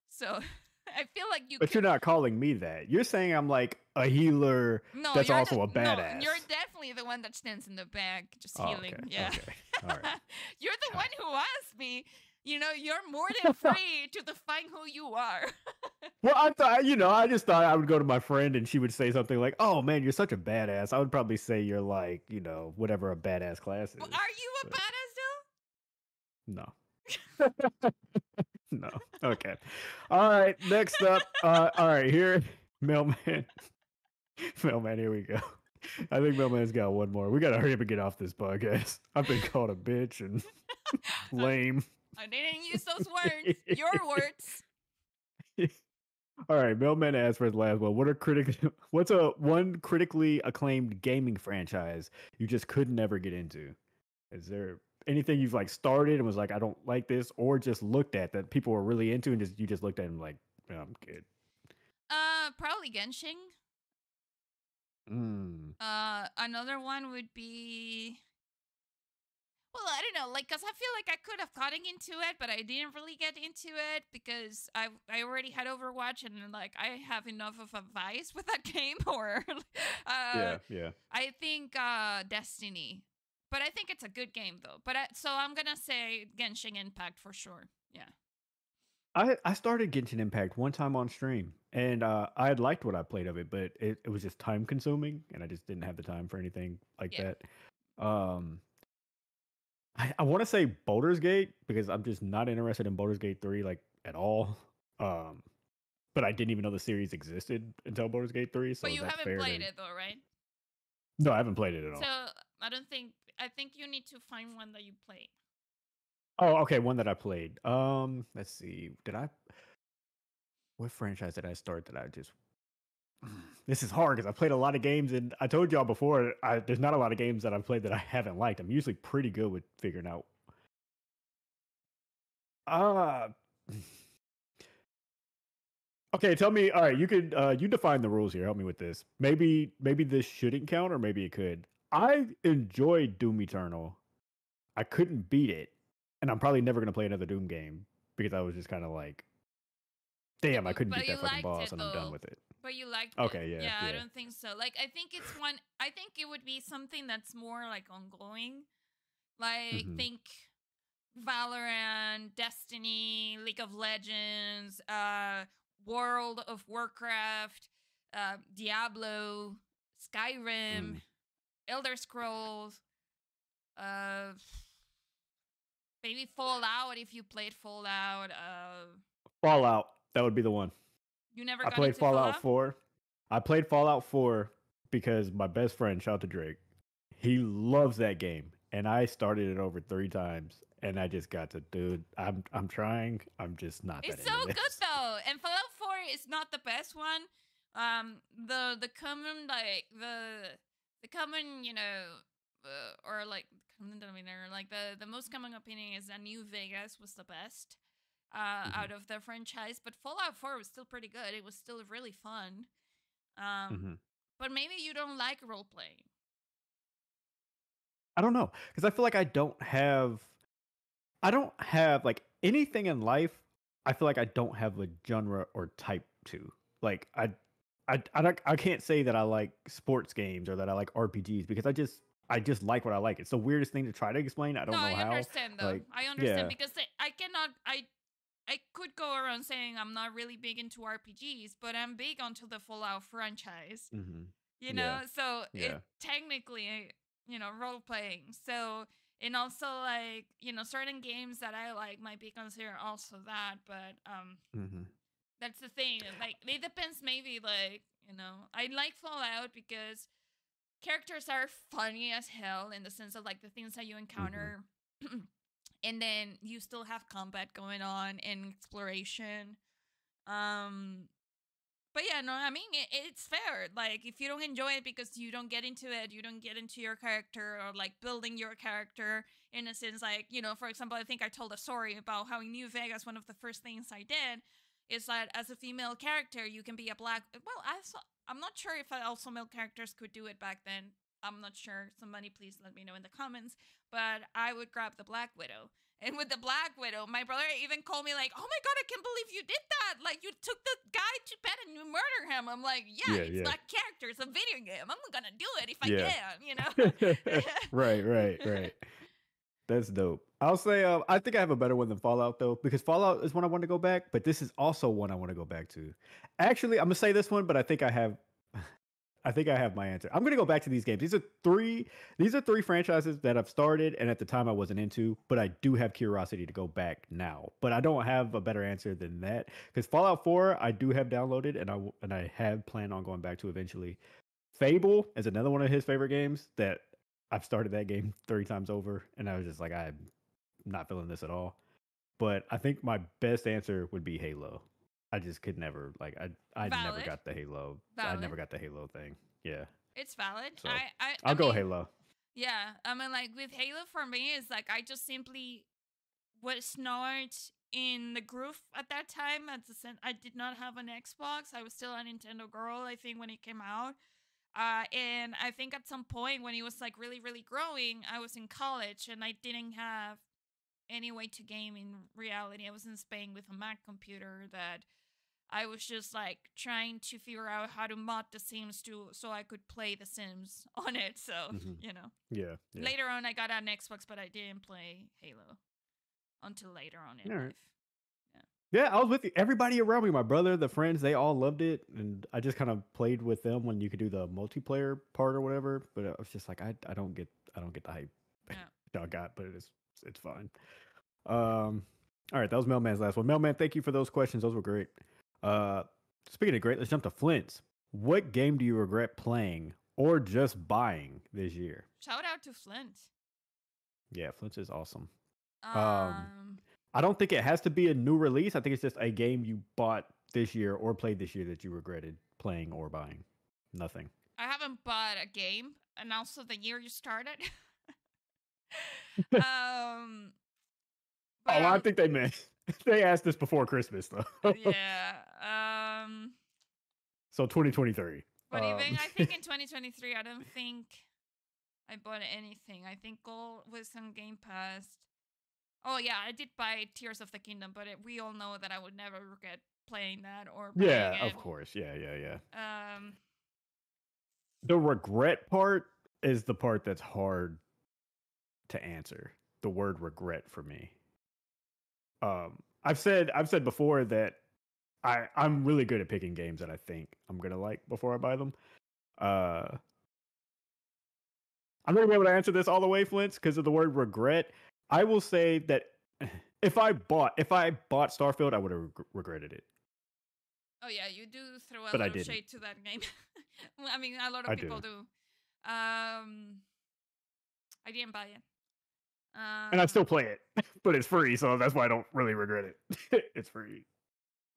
So I feel like But you're not calling me that. You're saying I'm like a healer that's also a badass. No, you're definitely the one that stands in the back just healing. Okay. Yeah. Okay. All right. You're the one who asked me. You're more than free to define who you are. Well, I thought, I just thought I would go to my friend and she would say something like, "Oh man, you're such a badass." I would probably say you're like, whatever a badass class is. Are you a badass No. No. Okay. All right. Next up. All right. Here, Mailman. Mailman. Here we go. I think Mailman's got one more. We gotta hurry up and get off this podcast. I've been called a bitch and lame. I didn't use those words. Your words. All right, Mailman asked for his last one. What's one critically acclaimed gaming franchise you just could never get into? Is there anything you've like started and was like, I don't like this, or just looked at that people were really into and you just looked at and like, oh, I'm good. Probably Genshin. Another one would be, well, I don't know, like, cause I feel like I could have gotten into it, but I didn't really get into it because I already had Overwatch and like I have enough of a vice with that game. Or, yeah. I think Destiny, but I think it's a good game though. But so I'm gonna say Genshin Impact for sure. Yeah. I started Genshin Impact one time on stream and I had liked what I played of it, but it was just time consuming, and I just didn't have the time for anything like Yeah. that. Um, I want to say Baldur's Gate because I'm just not interested in Baldur's Gate 3 like at all. Um, but I didn't even know the series existed until Baldur's Gate 3. So But is you that haven't fair played to? it though, right? No, I haven't played it at So all. I don't think. I think you need to find one that you played. Oh, okay, one that I played. Let's see. Did I? What franchise did I start that I just? This is hard because I played a lot of games, and I told y'all before, there's not a lot of games that I've played that I haven't liked. I'm usually pretty good with figuring out. Uh okay, tell me. All right, you could you define the rules here. Help me with this. Maybe this shouldn't count, or maybe it could. I enjoyed Doom Eternal. I couldn't beat it, and I'm probably never gonna play another Doom game because I was just kind of like, Yeah, damn, I couldn't but beat you that fucking liked boss, it and I'm done though. with it. But you liked it. Okay, yeah, Yeah, I yeah. don't think so. Like, I think it's one. I think it would be something that's more like ongoing. Like, Hmm. think Valorant, Destiny, League of Legends, World of Warcraft, Diablo, Skyrim, Mm. Elder Scrolls, uh, maybe Fallout if you played Fallout. Fallout, that would be the one. You never I got played into Fallout Fallout? 4. I played Fallout 4 because my best friend, shout out to Drake, he loves that game. And I started it over 3 times. And I just got to, dude, I'm trying. I'm just not that It's so into good this. though, and Fallout 4 is not the best one. The common like the common or like common denominator like the most common opinion is that New Vegas was the best Hmm. out of the franchise, but Fallout 4 was still pretty good. It was still really fun. Um, Hmm. but maybe you don't like role playing. I don't know. Because I feel like I don't have like anything in life. I feel like I don't have a genre or type to. Like I can't say that I like sports games or that I like RPGs because I just like what I like. It's the weirdest thing to try to explain. I No, don't know I how. understand though. Like I understand yeah. because I cannot. I could go around saying I'm not really big into RPGs, but I'm big onto the Fallout franchise. Hmm. You Yeah. know, so it Yeah. technically, role playing. So and also like certain games that I like might be considered also that, but Hmm. that's the thing. Like it depends. Maybe like I like Fallout because characters are funny as hell in the sense of like the things that you Hmm. encounter. And then you still have combat going on and exploration. Um, but yeah, no, I mean it's fair. Like if you don't enjoy it because you don't get into it, you don't get into your character or like building your character in a sense. Like for example, I think I told a story about how in New Vegas one of the first things I did is that as a female character you can be a black. Well, I'm not sure if also male characters could do it back then. I'm not sure. Somebody please let me know in the comments. But I would grab the Black Widow. And with the Black Widow, my brother even called me like, "Oh my god, I can't believe you did that! Like you took the guy to bed and you murder him." I'm like, "Yeah, Yeah. it's Yeah. that character. It's a video game. I'm gonna do it if I Yeah. can." Right. Right. Right. That's dope. I'll say I think I have a better one than Fallout though, because Fallout is one I want to go back, but this is also one I want to go back to. Actually, I'm gonna say this one, but I think I have my answer. I'm gonna go back to these games. These are three franchises that I've started and at the time I wasn't into, but I do have curiosity to go back now. But I don't have a better answer than that. Because Fallout 4 I do have downloaded and I have planned on going back to eventually. Fable is another one of his favorite games that I've started that game 3 times over, and I was just like, I'm not feeling this at all. But I think my best answer would be Halo. I just could never like I never Valid, got the Halo. I valid. never got the Halo thing. Yeah. It's valid. So I I'll go mean, Halo. yeah. I mean, like with Halo for me, it's like I just simply was not in the groove at that time. I did not have an Xbox. I was still a Nintendo girl. I think when it came out. And I think at some point when it was like really, really growing, I was in college and I didn't have any way to game in reality. I was in Spain with a Mac computer that I was just like trying to figure out how to mod the Sims so I could play the Sims on it. So, Hmm. you know. Yeah. Yeah. Later on I got an Xbox, but I didn't play Halo until later on in All right. life. Yeah. Yeah, I was with you. Everybody around me, my brother, the friends, they all loved it, and I just kind of played with them when you could do the multiplayer part or whatever. But I was just like, I don't get the hype Yeah. y'all got, but it's fine. All right, that was Mailman's last one. Mailman, thank you for those questions. Those were great. Uh, Speaking of great, let's jump to Flint's. What game do you regret playing or just buying this year? Shout out to Flint. Yeah, Flint's is awesome. Um, I don't think it has to be a new release. I think it's just a game you bought this year or played this year that you regretted playing or buying. Nothing. I haven't bought a game, and also the year you started. But I think they meant they asked this before Christmas though. yeah. So 2023. But even I think in 2023, I don't think I bought anything. I think all was on Game Pass. Oh yeah, I did buy Tears of the Kingdom, but we all know that I would never regret playing that or playing Of it. course. Yeah. The regret part is the part that's hard to answer. The word regret for me. I've said before that I'm really good at picking games that I think I'm gonna like before I buy them. I'm not gonna be able to answer this all the way, Flint, because of the word regret. I will say that if I bought Starfield, I would have regretted it. Oh yeah, you do throw a But I lot of didn't. shade to that game. I mean, a lot I of people do. do. I didn't buy it. And I still play it, but it's free, so that's why I don't really regret it. It's free.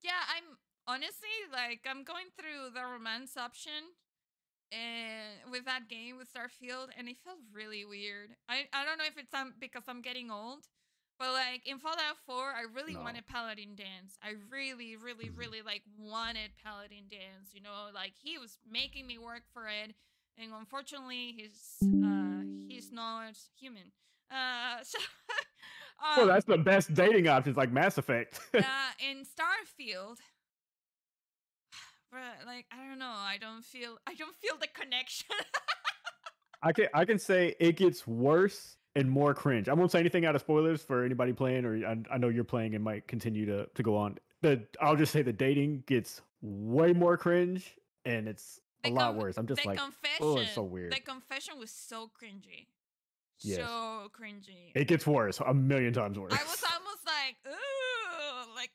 Yeah, I'm honestly like I'm going through the romance option and with that game with Starfield, and it felt really weird. I don't know if it's because I'm getting old, but like in Fallout 4, I really No. wanted Paladin Dance. I really like wanted Paladin Dance. You know, like he was making me work for it, and unfortunately, he's not human. So Well, that's the best dating options, like Mass Effect. in Starfield, like I don't know, I don't feel the connection. I can say it gets worse and more cringe. I won't say anything out of spoilers for anybody playing, or I know you're playing and might continue to go on. I'll just say the dating gets way more cringe and it's a lot worse. I'm just like, oh, it's so weird. The confession was so cringy. Yes. So cringy. It gets worse, a million times worse. I was almost like, ooh, like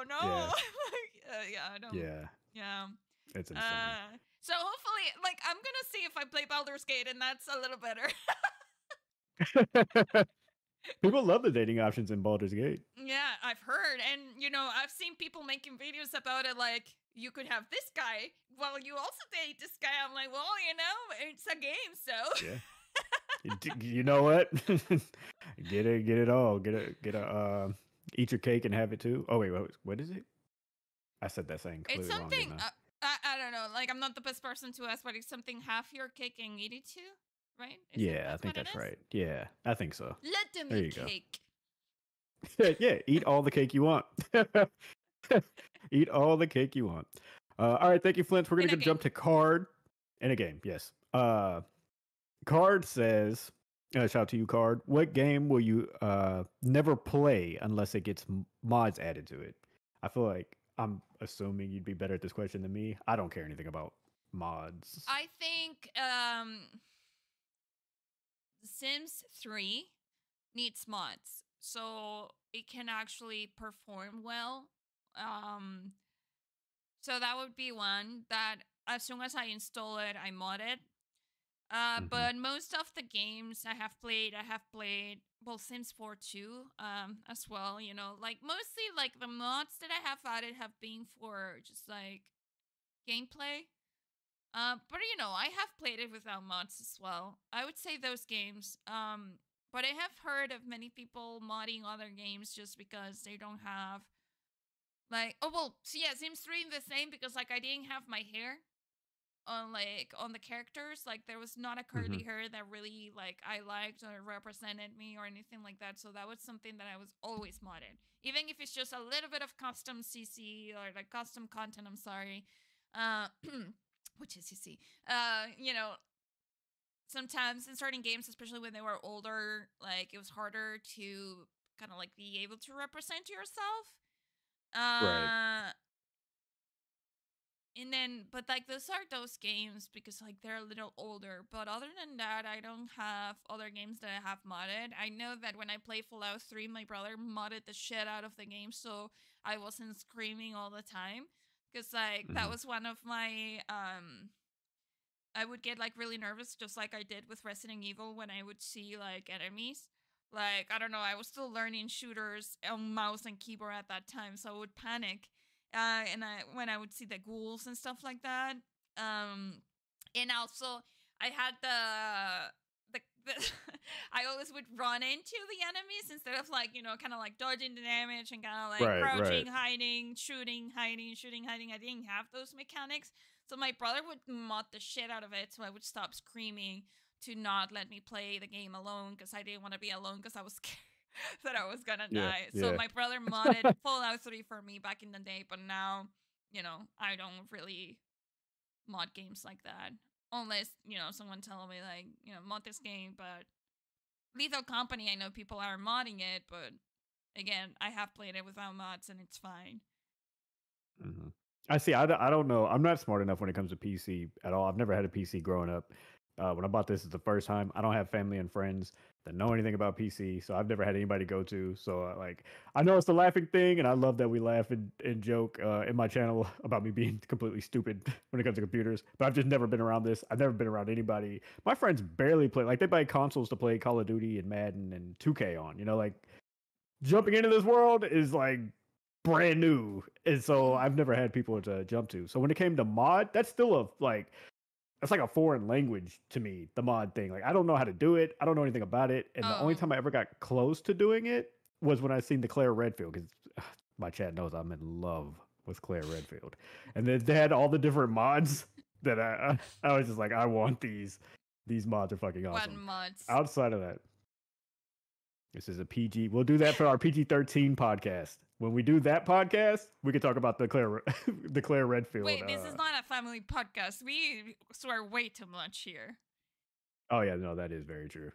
no. I don't. Yeah. It's insane. So hopefully, like, I'm gonna see if I play Baldur's Gate, and that's a little better. People love the dating options in Baldur's Gate. Yeah, I've heard, and you know, I've seen people making videos about it. Like, you could have this guy while you also date this guy. I'm like, well, you know, it's a game, so. Yeah. You know what? Get it all. Eat your cake and have it too. Oh wait, what is it? I said that saying clearly it's something. wrong, I don't know. Like, I'm not the best person to ask, but it's something half your cake and eat it too, right? I think that's right. Yeah, I think so. Let them there eat you cake. Go. Yeah, eat all the cake you want. Eat all the cake you want. All right, thank you, Flint. We're gonna jump to Card in a game. Yes. Card says, shout out to you, Card. What game will you never play unless it gets mods added to it? I feel like I'm assuming you'd be better at this question than me. I don't care anything about mods. I think Sims 3 needs mods, so it can actually perform well. So that would be one that as soon as I install it, I mod it. But most of the games I have played, well, Sims 4 too, as well, you know, like mostly like the mods that I have added have been for just like gameplay. But you know, I have played it without mods as well. I would say those games. But I have heard of many people modding other games just because they don't have like, oh well, so yeah, Sims 3 the same because like I didn't have my hair on the characters, like there was not a curly hair that really like I liked or represented me or anything like that, so that was something that I was always modded, even if it's just a little bit of custom CC or like custom content. I'm sorry, which is CC. You know, sometimes in certain games, especially when they were older, like it was harder to kind of like be able to represent yourself. Right. And then, but like those are those games because like they're a little older. But other than that, I don't have other games that I have modded. I know that when I play Fallout 3, my brother modded the shit out of the game, so I wasn't screaming all the time. Because like that Hmm. was one of my I would get like really nervous, just like I did with Resident Evil when I would see like enemies. Like, I don't know, I was still learning shooters on mouse and keyboard at that time, so I would panic. And when I would see the ghouls and stuff like that. Um, and also, I had the I always would run into the enemies instead of like, kind of like dodging the damage and kind of like Right. crouching, Right. hiding, shooting, hiding, shooting, hiding. I didn't have those mechanics. So my brother would mod the shit out of it, so I would stop screaming to not let me play the game alone because I didn't want to be alone because I was scared that I was gonna Yeah. die. So Yeah. my brother modded Fallout 3 for me back in the day, but now, I don't really mod games like that. Unless, someone tell me like, mod this game, but Lethal Company, I know people are modding it, but again, I have played it without mods and it's fine. Hmm. I see. I don't know. I'm not smart enough when it comes to PC at all. I've never had a PC growing up. When I bought this is the first time. I don't have family and friends that know anything about PC, so I've never had anybody to go to. So like, I know it's the laughing thing, and I love that we laugh and joke in my channel about me being completely stupid when it comes to computers. But I've just never been around this. I've never been around anybody. My friends barely play. Like they buy consoles to play Call of Duty and Madden and 2K on. Like jumping into this world is like brand new, and so Mhm. I've never had people to jump to. So when it came to mod, that's still that's like a foreign language to me, the mod thing. Like I don't know how to do it, I don't know anything about it, and the only Oh, time I ever got close to doing it was when I seen the Claire Redfield, because my chat knows I'm in love with Claire Redfield, and then they had all the different mods that I was just like, I want these mods are fucking what awesome. mods? Outside of that, this is a PG. We'll do that for our PG-13 podcast. When we do that podcast, we can talk about the Claire the Claire Redfield. Wait, this is not a family podcast. We swear way too much here. Oh yeah, no, that is very true.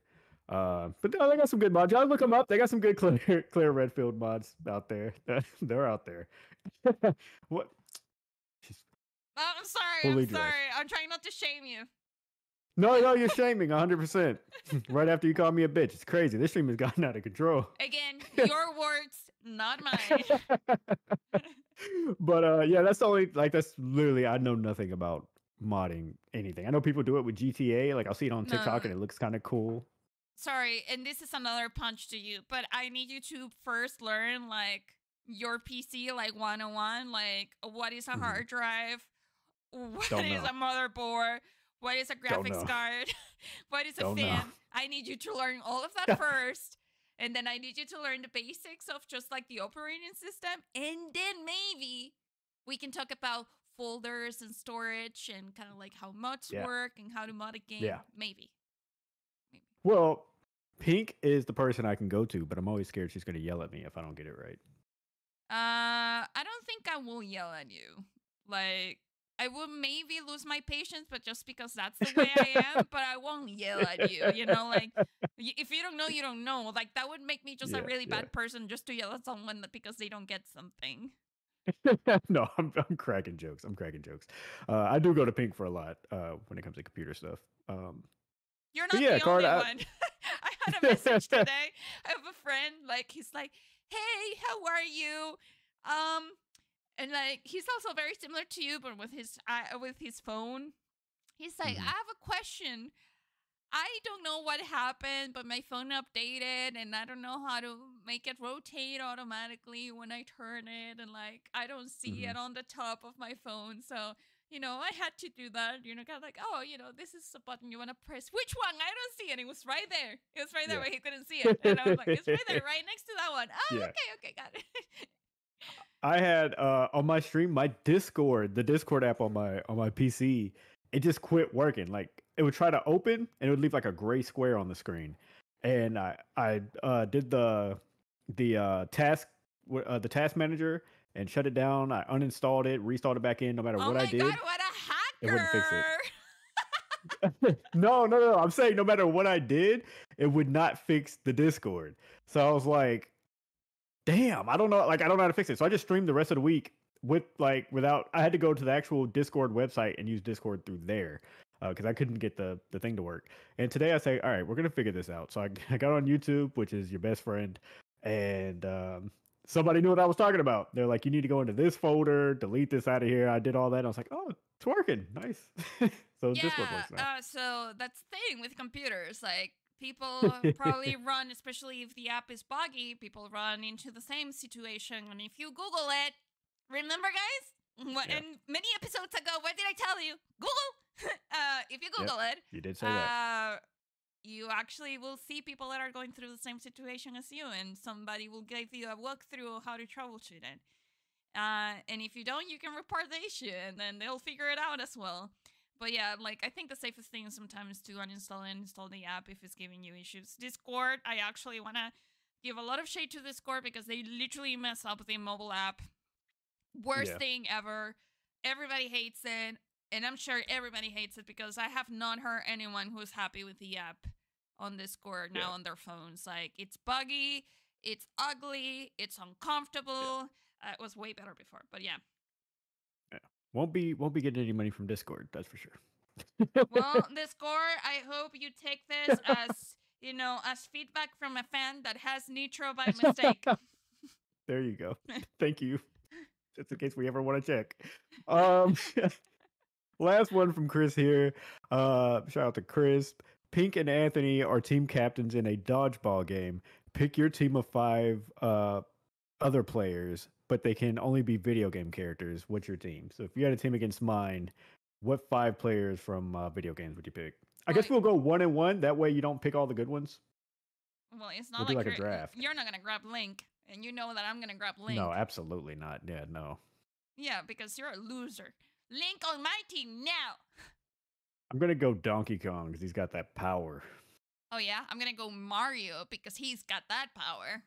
But no, they got some good mods. Y'all look them up. They got some good Claire Redfield mods out there. They're out there. What? She's Oh, I'm sorry. I'm fully dressed. sorry. I'm trying not to shame you. No, you're shaming 100%. Right after you called me a bitch. It's crazy. This stream has gotten out of control. Again, your words, not mine. But yeah, that's the only that's literally I know nothing about modding anything. I know people do it with GTA. Like I'll see it on TikTok and it looks kind of cool. Sorry, and this is another punch to you, but I need you to first learn like your PC like 101, like what is a hard drive, what Don't is know. a motherboard, what is a graphics know. card, what is a Don't fan. know. I need you to learn all of that first. And then I need you to learn the basics of just like the operating system. And then maybe we can talk about folders and storage and kind of like how mods Yeah. work and how to mod a game. Yeah. Maybe. Well, Pink is the person I can go to, but I'm always scared she's going to yell at me if I don't get it right. I don't think I will yell at you. Like, I will maybe lose my patience, but just because that's the way I am, but I won't yell at you, like, if you don't know, you don't know. Like, that would make me just a really bad person just to yell at someone because they don't get something. No, I'm cracking jokes. I do go to Pink for a lot when it comes to computer stuff. You're not yeah, the Card, only one. I had a message today. I have a friend, like, he's like, hey, how are you? And like, he's also very similar to you, but with his phone. He's like, I have a question. I don't know what happened, but my phone updated, and I don't know how to make it rotate automatically when I turn it, and like, I don't see it on the top of my phone, so I had to do that, kind of like, oh, this is a button you want to press. Which one? I don't see it. It was right there. It was right there, but he couldn't see it. And I was like, it's right there, right next to that one. Oh, Yeah. okay, got it. I had on my stream, my Discord, the Discord app on my PC, it just quit working. Like it would try to open and it would leave like a gray square on the screen. And I did the task manager and shut it down. I uninstalled it, restalled it back in. No matter what I did, Oh my God, what a hacker! it wouldn't fix it. No. I'm saying no matter what I did, it would not fix the Discord. So I was like, damn, I don't know. Like, I don't know how to fix it. So I just streamed the rest of the week without. I had to go to the actual Discord website and use Discord through there because I couldn't get the thing to work. And today I say, all right, we're gonna figure this out. So I got on YouTube, which is your best friend, and somebody knew what I was talking about. They're like, you need to go into this folder, delete this out of here. I did all that. And I was like, oh, it's working, nice. So Discord works now. So that's the thing with computers. Like, people probably run, especially if the app is buggy, people run into the same situation. And if you Google it, remember, guys? And many episodes ago, what did I tell you? Google! If you Google it, you did say that. You actually will see people that are going through the same situation as you, and somebody will give you a walkthrough of how to troubleshoot it. And if you don't, you can report the issue, and then they'll figure it out as well. But yeah, like, I think the safest thing is sometimes to uninstall and install the app if it's giving you issues. Discord, I actually want to give a lot of shade to Discord because they literally mess up the mobile app. Worst thing ever. Everybody hates it. And I'm sure everybody hates it because I have not heard anyone who's happy with the app on Discord now on their phones. Like, it's buggy, it's ugly, it's uncomfortable. It was way better before, but yeah. Won't be getting any money from Discord, that's for sure. Well, Discord, I hope you take this as, as feedback from a fan that has Nitro by mistake. There you go. Thank you. Just in case we ever want to check. Last one from Chris here. Shout out to Chris. Pink and Anthony are team captains in a dodgeball game. Pick your team of 5 other players, but they can only be video game characters. What's your team? So if you had a team against mine, what 5 players from video games would you pick? I guess we'll go 1 and 1. That way you don't pick all the good ones. Well, it's not like a draft. You're not gonna grab Link, and you know that I'm gonna grab Link. No, absolutely not. Yeah, no. Yeah, because you're a loser. Link on my team now. I'm gonna go Donkey Kong because he's got that power. Oh yeah, I'm gonna go Mario because he's got that power.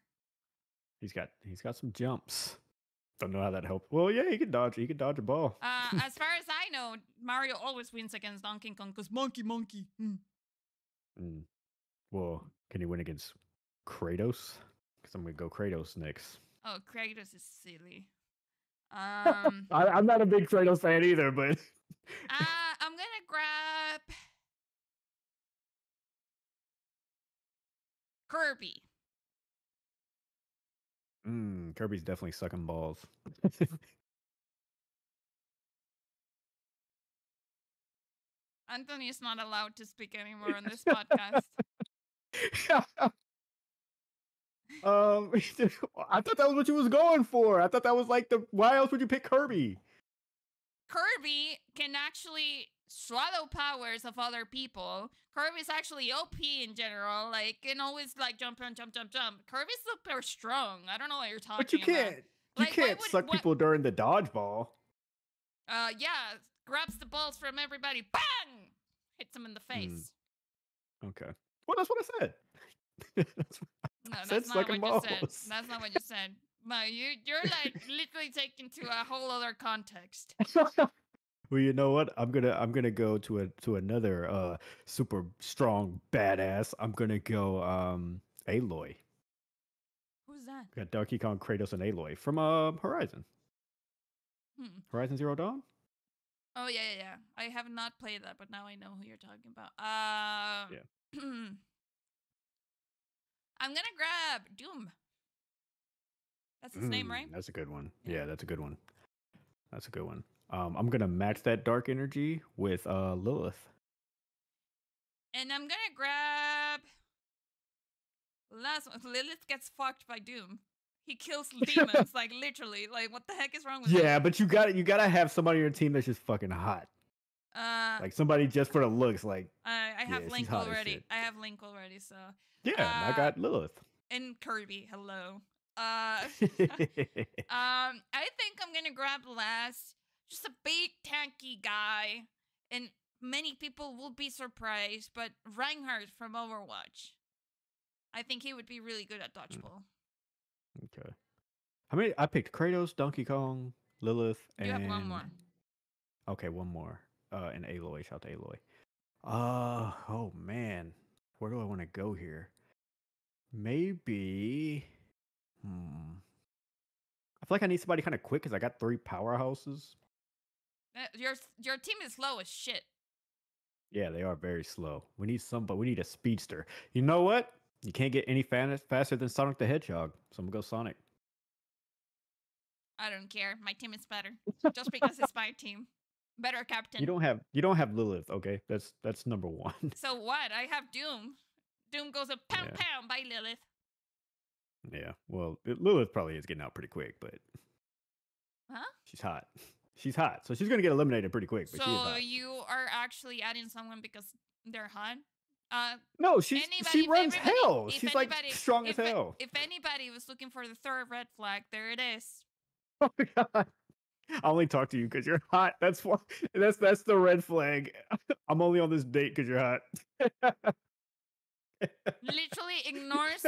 He's got some jumps. Don't know how that helps. Well, yeah, he can dodge. He can dodge a ball. As far as I know, Mario always wins against Donkey Kong because monkey. Well, can he win against Kratos? Because I'm gonna go Kratos next. Oh, Kratos is silly. I'm not a big Kratos fan either, but I'm gonna grab Kirby. Kirby's definitely sucking balls. Anthony is not allowed to speak anymore on this podcast. I thought that was what you was going for. I thought that was like why else would you pick Kirby? Kirby can actually swallow powers of other people. Kirby's actually OP in general. Like, can always like jump. Kirby's super strong. I don't know what you're talking about. But you can't. You can't suck people during the dodgeball. Yeah, grabs the balls from everybody. Bang! Hits them in the face. Okay. Well, that's what I said. No, that's not what you said. That's not what you said. No, you're like literally taken to a whole other context. Well, you know what? I'm gonna go to another super strong badass. I'm gonna go Aloy. Who's that? We got Donkey Kong, Kratos, and Aloy from Horizon. Horizon Zero Dawn. Oh yeah. I have not played that, but now I know who you're talking about. I'm gonna grab Doom. That's his name, right? That's a good one. Yeah, that's a good one. That's a good one. I'm gonna match that dark energy with Lilith. And I'm gonna grab last one. Lilith gets fucked by Doom. He kills demons, like literally. Like, what the heck is wrong with him? Yeah, but you gotta have somebody on your team that's just fucking hot. Like somebody just for the looks. Like I have Link already. I have Link already. So yeah, I got Lilith and Kirby. Hello. I think I'm gonna grab last. Just a big tanky guy, and many people will be surprised, but Reinhardt from Overwatch. I think he would be really good at dodgeball. Okay. How many? I picked Kratos, Donkey Kong, Lilith, and... You have one more. Okay, one more. And Aloy. Shout out to Aloy. Oh, man. Where do I want to go here? Maybe... I feel like I need somebody kind of quick because I got 3 powerhouses. Your team is slow as shit. Yeah, they are very slow. We need but we need a speedster. You know what? You can't get any faster than Sonic the Hedgehog, so I'm gonna go Sonic. I don't care. My team is better. Just because it's my team. Better captain. You don't have Lilith, okay? That's number 1. So what? I have Doom. Doom goes a pound Yeah. pound by Lilith. Yeah, well, Lilith probably is getting out pretty quick, but Huh? she's hot. She's hot, so she's gonna get eliminated pretty quick. But she is So hot. you are actually adding someone because they're hot? No, she runs hell. if She's like anybody- strong as if- hell. If anybody was looking for the third red flag, there it is. Oh my god! I only talk to you because you're hot. That's why. That's the red flag. I'm only on this date because you're hot. Literally ignores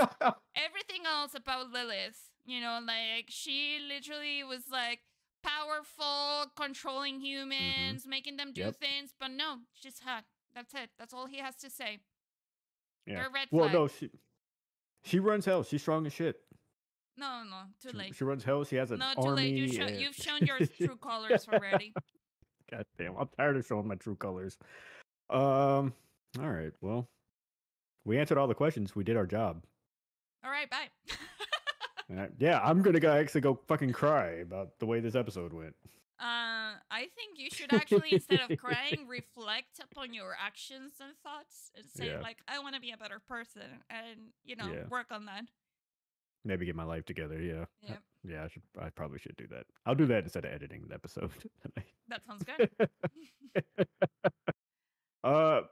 everything else about Lilith. You know, like she literally was like powerful, controlling humans, making them do Yep. things, but no, she's hot. That's it. That's all he has to say. Yeah. They're red Well, flag. no, she runs hell. She's strong as shit. No, too late. She runs hell. She has an No, too army. late. You've shown your true colors already. God damn, I'm tired of showing my true colors. All right. Well, we answered all the questions. We did our job. All right, bye. Yeah, I'm gonna actually go fucking cry about the way this episode went. I think you should actually, instead of crying, reflect upon your actions and thoughts and say, Yeah. like, I want to be a better person and, Yeah. work on that. Maybe get my life together. Yeah. Yep. Yeah, I probably should do that. I'll do that instead of editing the episode. That sounds good.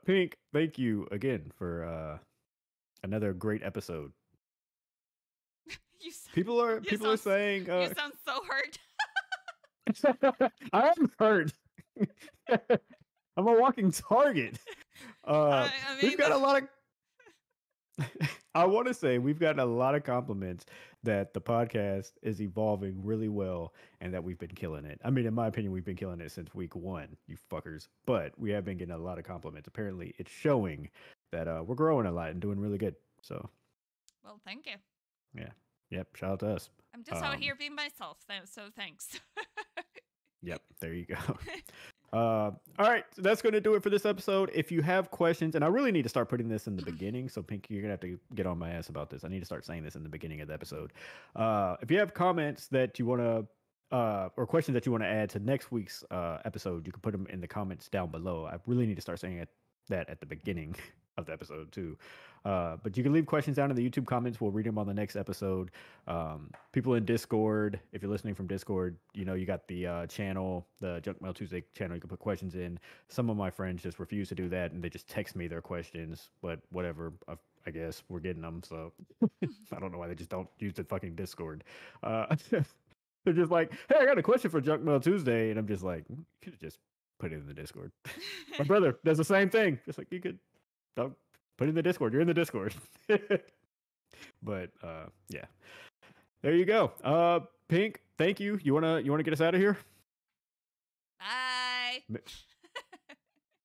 Pink, thank you again for another great episode. People are saying you sound so hurt. I am hurt. I'm a walking target. I We've mean, got a lot of I want to say we've gotten a lot of compliments that the podcast is evolving really well and that we've been killing it. I mean, in my opinion, we've been killing it since week 1, you fuckers. But we have been getting a lot of compliments. Apparently, it's showing that we're growing a lot and doing really good. So, well, thank you. yeah. Yep. Shout out to us. I'm just out here being myself, so thanks. Yep. There you go. All right, so that's going to do it for this episode. If you have questions, and I really need to start putting this in the beginning, so Pink, you're going to have to get on my ass about this. I need to start saying this in the beginning of the episode. If you have comments that you want to, or questions that you want to add to next week's episode, you can put them in the comments down below. I really need to start saying that at the beginning of the episode too. But you can leave questions down in the YouTube comments. We'll read them on the next episode. People in Discord, if you're listening from Discord, you got the channel, the Junk Mail Tuesday channel. You can put questions in. Some of my friends just refuse to do that, and they just text me their questions. But whatever, I guess we're getting them. So I don't know why they just don't use the fucking Discord. They're just like, hey, I got a question for Junk Mail Tuesday, and I'm just like, you could have just put it in the Discord. My brother does the same thing. Just like, you could. Don't put it in the Discord. You're in the Discord. But yeah. There you go. Pink, thank you. You wanna get us out of here? Bye.